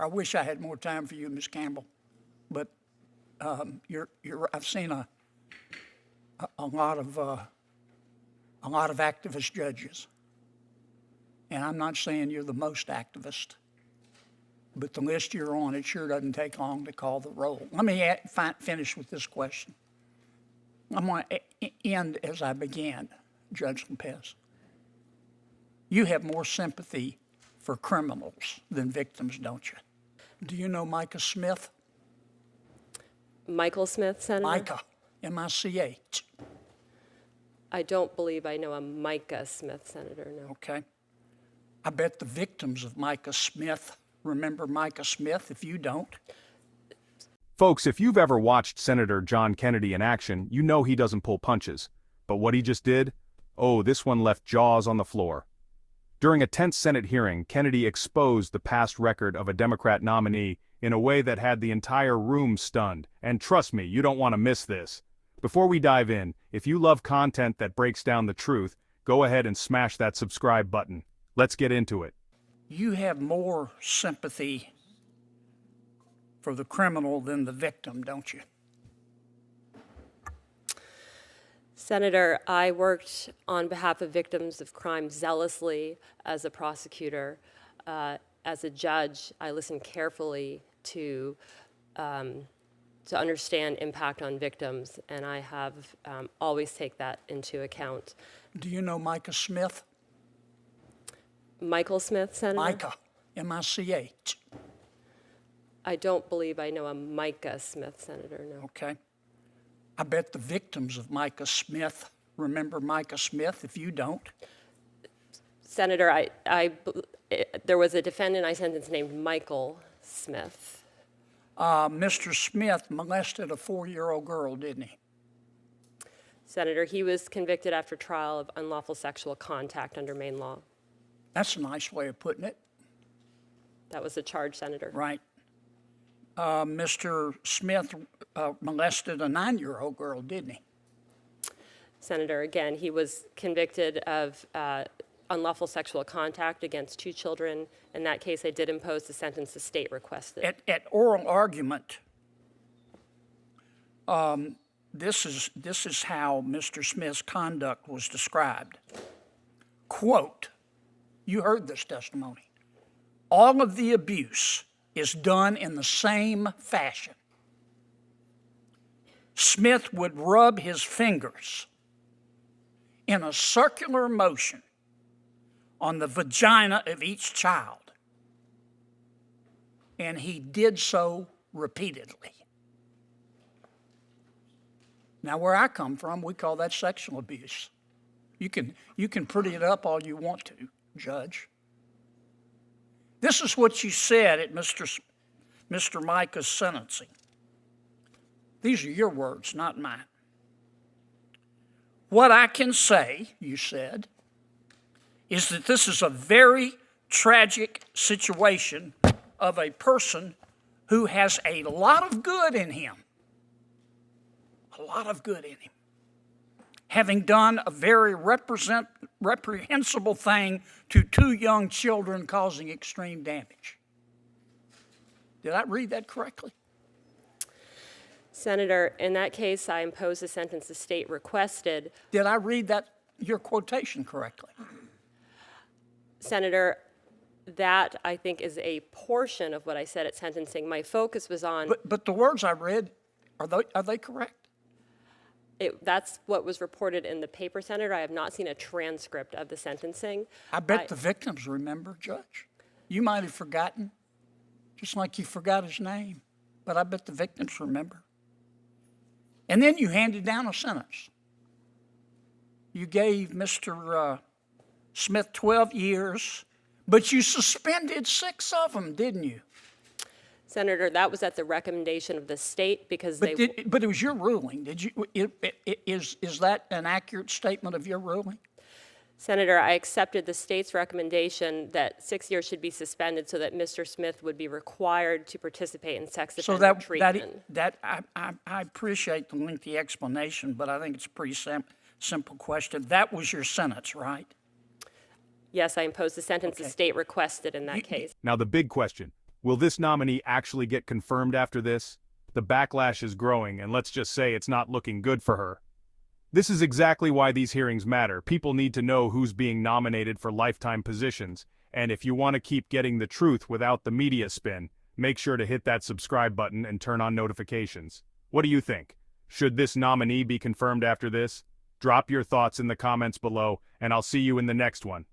I wish I had more time for you, Ms. Campbell, but I've seen a lot of activist judges, and I'm not saying you're the most activist, but the list you're on, it sure doesn't take long to call the roll. Let me finish with this question. I'm going to end as I began, Judge Lopez. You have more sympathy for criminals than victims, don't you? Do you know Micah Smith? Michael Smith, Senator? Micah, M-I-C-H. I don't believe I know a Micah Smith, Senator, no. Okay. I bet the victims of Micah Smith remember Micah Smith. If you don't. Folks, if you've ever watched Senator John Kennedy in action, you know he doesn't pull punches. But what he just did? Oh, this one left jaws on the floor. During a tense Senate hearing, Kennedy exposed the past record of a Democrat nominee in a way that had the entire room stunned. And trust me, you don't want to miss this. Before we dive in, if you love content that breaks down the truth, go ahead and smash that subscribe button. Let's get into it. You have more sympathy for the criminal than the victim, don't you? Senator, I worked on behalf of victims of crime zealously as a prosecutor. As a judge, I listened carefully to understand impact on victims, and I have always take that into account. Do you know Micah Smith? Michael Smith, Senator? Micah, M-I-C-H. I don't believe I know a Micah Smith, Senator, no. Okay. I bet the victims of Micah Smith remember Micah Smith. If you don't. Senator, there was a defendant I sentenced named Michael Smith. Mr. Smith molested a 4-year-old girl, didn't he? Senator, he was convicted after trial of unlawful sexual contact under Maine law. That's a nice way of putting it. That was the charge, Senator. Right. Mr. Smith molested a 9-year-old girl, didn't he? Senator, again, he was convicted of unlawful sexual contact against 2 children. In that case, I did impose the sentence the state requested. At oral argument, this is how Mr. Smith's conduct was described. Quote, you heard this testimony. All of the abuse is done in the same fashion. Smith would rub his fingers in a circular motion on the vagina of each child, and he did so repeatedly. Now, where I come from, we call that sexual abuse. You can pretty it up all you want to, Judge. This is what you said at Mr. Micah's sentencing. These are your words, not mine. What I can say, you said, is that this is a very tragic situation of a person who has a lot of good in him. A lot of good in him. Having done a very reprehensible thing to 2 young children, causing extreme damage. Did I read that correctly? Senator, in that case, I imposed the sentence the state requested. Did I read that, your quotation, correctly? Senator, that I think is a portion of what I said at sentencing. My focus was on... But the words I read, are they correct? That's what was reported in the paper, Senator. I have not seen a transcript of the sentencing. I bet the victims remember, Judge. You might have forgotten, just like you forgot his name, but I bet the victims remember. And then you handed down a sentence. You gave Mr. Smith 12 years, but you suspended 6 of them, didn't you? Senator, that was at the recommendation of the state because but it was your ruling. Did you? Is that an accurate statement of your ruling? Senator, I accepted the state's recommendation that 6 years should be suspended so that Mr. Smith would be required to participate in sex offender treatment. I appreciate the lengthy explanation, but I think it's a pretty simple question. That was your sentence, right? Yes, I imposed the sentence the state requested in that case. Now the big question. Will this nominee actually get confirmed after this? The backlash is growing, and let's just say it's not looking good for her. This is exactly why these hearings matter. People need to know who's being nominated for lifetime positions, and if you want to keep getting the truth without the media spin, make sure to hit that subscribe button and turn on notifications. What do you think? Should this nominee be confirmed after this? Drop your thoughts in the comments below, and I'll see you in the next one.